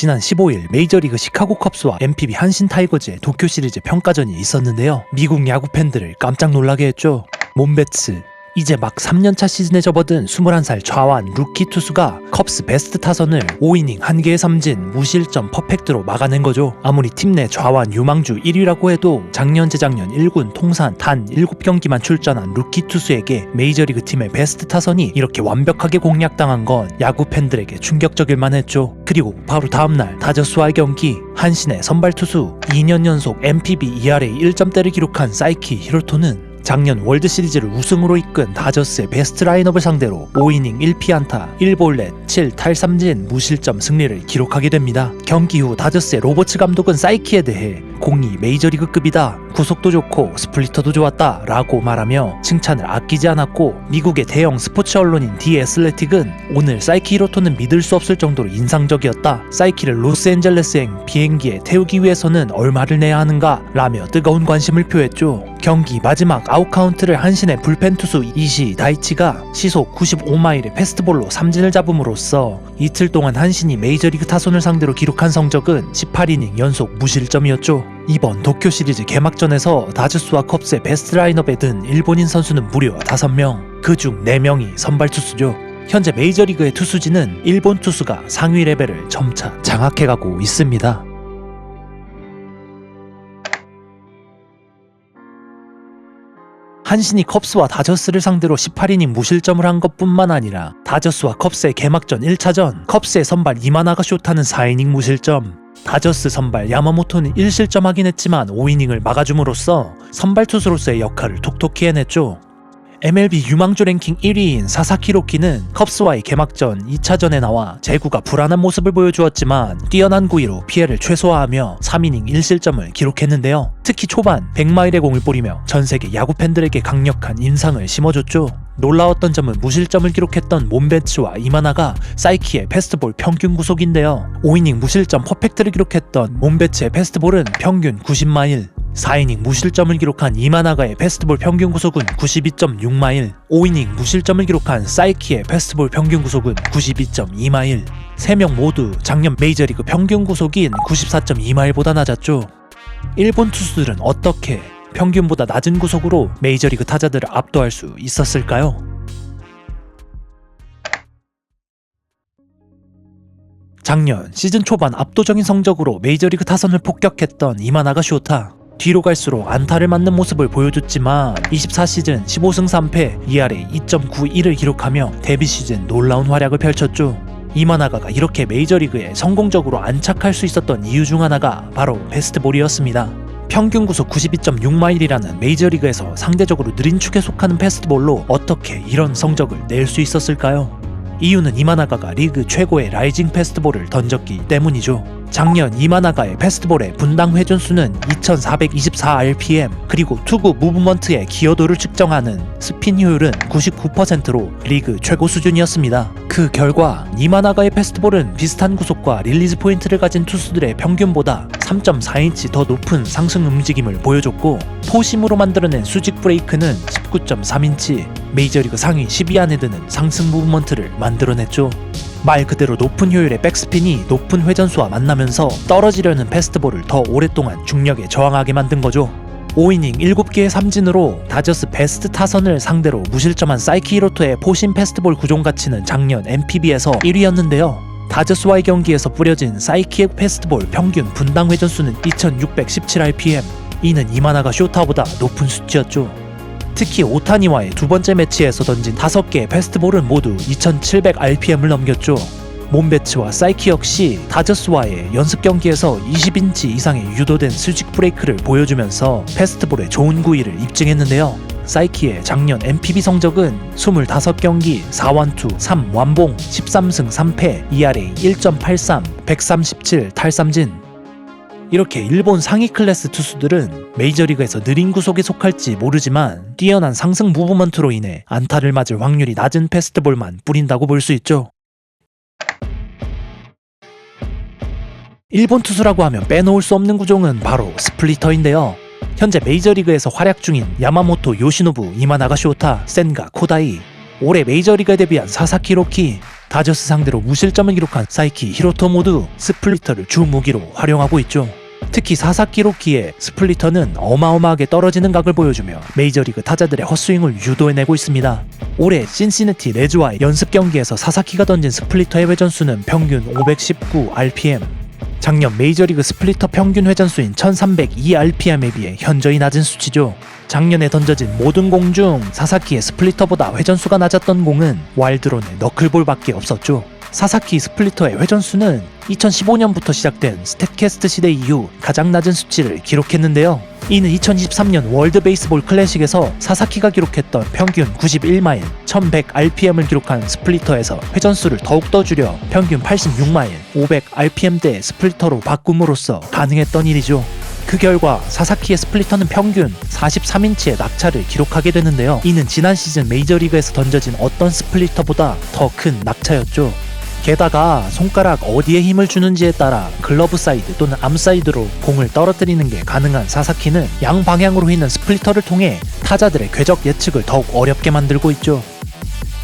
지난 15일 메이저리그 시카고 컵스와 NPB 한신 타이거즈의 도쿄 시리즈 평가전이 있었는데요. 미국 야구 팬들을 깜짝 놀라게 했죠. 몬베츠, 이제 막 3년차 시즌에 접어든 21살 좌완 루키 투수가 컵스 베스트 타선을 5이닝 1개의 삼진 무실점 퍼펙트로 막아낸 거죠. 아무리 팀 내 좌완 유망주 1위라고 해도 작년 재작년 1군 통산 단 7경기만 출전한 루키 투수에게 메이저리그 팀의 베스트 타선이 이렇게 완벽하게 공략당한 건 야구 팬들에게 충격적일만 했죠. 그리고 바로 다음날 다저스와의 경기, 한신의 선발 투수 2년 연속 NPB ERA 1점대를 기록한 사이키 히로토는 작년 월드시리즈를 우승으로 이끈 다저스의 베스트 라인업을 상대로 5이닝 1피안타 1볼넷 7탈삼진 무실점 승리를 기록하게 됩니다. 경기 후 다저스의 로버츠 감독은 사이키에 대해 공이 메이저리그급이다, 구속도 좋고 스플리터도 좋았다 라고 말하며 칭찬을 아끼지 않았고, 미국의 대형 스포츠 언론인 디 애슬레틱은 오늘 사이키 히로토는 믿을 수 없을 정도로 인상적이었다, 사이키를 로스앤젤레스행 비행기에 태우기 위해서는 얼마를 내야 하는가 라며 뜨거운 관심을 표했죠. 경기 마지막 아웃카운트를 한신의 불펜 투수 이시 다이치가 시속 95마일의 패스트볼로 삼진을 잡음으로써 이틀 동안 한신이 메이저리그 타선을 상대로 기록한 성적은 18이닝 연속 무실점이었죠. 이번 도쿄 시리즈 개막전에서 다저스와 컵스의 베스트 라인업에 든 일본인 선수는 무려 5명, 그중 4명이 선발 투수죠. 현재 메이저리그의 투수진은 일본 투수가 상위 레벨을 점차 장악해가고 있습니다. 한신이 컵스와 다저스를 상대로 18이닝 무실점을 한 것뿐만 아니라 다저스와 컵스의 개막전 1차전 컵스의 선발 이마나가 쇼타는 4이닝 무실점, 다저스 선발 야마모토는 1실점하긴 했지만 5이닝을 막아줌으로써 선발 투수로서의 역할을 톡톡히 해냈죠. MLB 유망주 랭킹 1위인 사사키 로키는 컵스와의 개막전 2차전에 나와 제구가 불안한 모습을 보여주었지만 뛰어난 구위로 피해를 최소화하며 3이닝 1실점을 기록했는데요. 특히 초반 100마일의 공을 뿌리며 전세계 야구 팬들에게 강력한 인상을 심어줬죠. 놀라웠던 점은 무실점을 기록했던 몬베츠와 이마나가 사이키의 패스트볼 평균 구속인데요. 5이닝 무실점 퍼펙트를 기록했던 몬베츠의 패스트볼은 평균 90마일, 4이닝 무실점을 기록한 이마나가의 패스트볼 평균 구속은 92.6마일, 5이닝 무실점을 기록한 사이키의 패스트볼 평균 구속은 92.2마일. 3명 모두 작년 메이저리그 평균 구속인 94.2마일보다 낮았죠. 일본 투수들은 어떻게 평균보다 낮은 구속으로 메이저리그 타자들을 압도할 수 있었을까요? 작년 시즌 초반 압도적인 성적으로 메이저리그 타선을 폭격했던 이마나가 쇼타, 뒤로 갈수록 안타를 맞는 모습을 보여줬지만 24시즌 15승 3패 ERA 2.91을 기록하며 데뷔 시즌 놀라운 활약을 펼쳤죠. 이마나가가 이렇게 메이저리그에 성공적으로 안착할 수 있었던 이유 중 하나가 바로 패스트볼이었습니다. 평균 구속 92.6마일이라는 메이저리그에서 상대적으로 느린 축에 속하는 패스트볼로 어떻게 이런 성적을 낼 수 있었을까요? 이유는 이마나가가 리그 최고의 라이징 패스트볼을 던졌기 때문이죠. 작년 이마나가의 패스트볼의 분당 회전수는 2424rpm, 그리고 투구 무브먼트의 기여도를 측정하는 스핀 효율은 99%로 리그 최고 수준이었습니다. 그 결과 이마나가의 패스트볼은 비슷한 구속과 릴리즈 포인트를 가진 투수들의 평균보다 3.4인치 더 높은 상승 움직임을 보여줬고, 포심으로 만들어낸 수직 브레이크는 19.3인치, 메이저리그 상위 10위 안에 드는 상승 무브먼트를 만들어냈죠. 말 그대로 높은 효율의 백스핀이 높은 회전수와 만나면서 떨어지려는 패스트볼을 더 오랫동안 중력에 저항하게 만든 거죠. 5이닝 7개의 삼진으로 다저스 베스트 타선을 상대로 무실점한 사이키 히로토의 포심 패스트볼 구종 가치는 작년 NPB에서 1위였는데요. 다저스와의 경기에서 뿌려진 사이키의 패스트볼 평균 분당 회전수는 2617rpm, 이는 이마나가 쇼타보다 높은 수치였죠. 특히 오타니와의 두 번째 매치에서 던진 5개의 패스트볼은 모두 2700rpm을 넘겼죠. 몬베츠와 사이키 역시 다저스와의 연습 경기에서 20인치 이상의 유도된 수직 브레이크를 보여주면서 패스트볼의 좋은 구위를 입증했는데요. 사이키의 작년 NPB 성적은 25경기 4완투 3완봉 13승 3패 ERA 1.83 137 탈삼진. 이렇게 일본 상위 클래스 투수들은 메이저리그에서 느린 구속에 속할지 모르지만 뛰어난 상승 무브먼트로 인해 안타를 맞을 확률이 낮은 패스트볼만 뿌린다고 볼 수 있죠. 일본 투수라고 하면 빼놓을 수 없는 구종은 바로 스플리터인데요. 현재 메이저리그에서 활약 중인 야마모토 요시노부, 이마나가 쇼타, 센가 코다이, 올해 메이저리그에 데뷔한 사사키 로키, 다저스 상대로 무실점을 기록한 사이키 히로토 모두 스플리터를 주 무기로 활용하고 있죠. 특히 사사키 로키의 스플리터는 어마어마하게 떨어지는 각을 보여주며 메이저리그 타자들의 헛스윙을 유도해내고 있습니다. 올해 신시내티 레즈와의 연습 경기에서 사사키가 던진 스플리터의 회전수는 평균 519 rpm. 작년 메이저리그 스플리터 평균 회전수인 1302 rpm에 비해 현저히 낮은 수치죠. 작년에 던져진 모든 공 중 사사키의 스플리터보다 회전수가 낮았던 공은 와일드론의 너클볼밖에 없었죠. 사사키 스플리터의 회전수는 2015년부터 시작된 스탯캐스트 시대 이후 가장 낮은 수치를 기록했는데요. 이는 2023년 월드 베이스볼 클래식에서 사사키가 기록했던 평균 91마일 1100rpm을 기록한 스플리터에서 회전수를 더욱더 줄여 평균 86마일 500rpm대의 스플리터로 바꿈으로써 가능했던 일이죠. 그 결과 사사키의 스플리터는 평균 43인치의 낙차를 기록하게 되는데요. 이는 지난 시즌 메이저리그에서 던져진 어떤 스플리터보다 더 큰 낙차였죠. 게다가 손가락 어디에 힘을 주는지에 따라 글러브 사이드 또는 암 사이드로 공을 떨어뜨리는 게 가능한 사사키는 양방향으로 휘는 스플리터를 통해 타자들의 궤적 예측을 더욱 어렵게 만들고 있죠.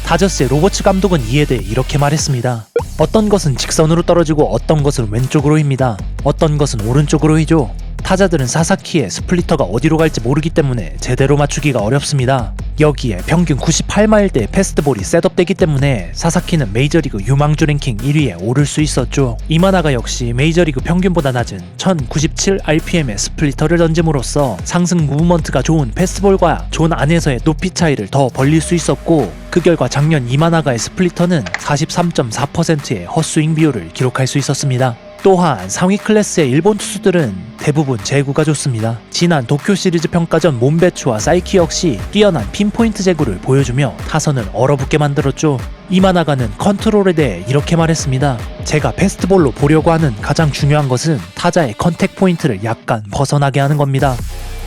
다저스의 로버츠 감독은 이에 대해 이렇게 말했습니다. 어떤 것은 직선으로 떨어지고 어떤 것은 왼쪽으로 휩니다. 어떤 것은 오른쪽으로 휘죠. 타자들은 사사키의 스플리터가 어디로 갈지 모르기 때문에 제대로 맞추기가 어렵습니다. 여기에 평균 98마일대의 패스트볼이 셋업되기 때문에 사사키는 메이저리그 유망주 랭킹 1위에 오를 수 있었죠. 이마나가 역시 메이저리그 평균보다 낮은 1097rpm의 스플리터를 던짐으로써 상승 무브먼트가 좋은 패스트볼과 존 안에서의 높이 차이를 더 벌릴 수 있었고, 그 결과 작년 이마나가의 스플리터는 43.4%의 헛스윙 비율을 기록할 수 있었습니다. 또한 상위 클래스의 일본 투수들은 대부분 제구가 좋습니다. 지난 도쿄 시리즈 평가전 몬베츠와 사이키 역시 뛰어난 핀포인트 제구를 보여주며 타선을 얼어붙게 만들었죠. 이마나가는 컨트롤에 대해 이렇게 말했습니다. 제가 패스트볼로 보려고 하는 가장 중요한 것은 타자의 컨택 포인트를 약간 벗어나게 하는 겁니다.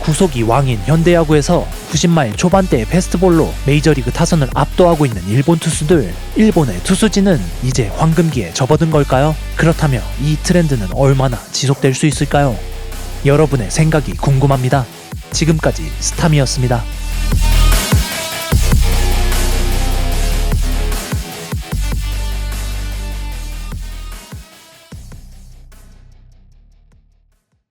구속이 왕인 현대야구에서 90마일 초반대의 패스트볼로 메이저리그 타선을 압도하고 있는 일본 투수들, 일본의 투수진은 이제 황금기에 접어든 걸까요? 그렇다면 이 트렌드는 얼마나 지속될 수 있을까요? 여러분의 생각이 궁금합니다. 지금까지 스탐이었습니다.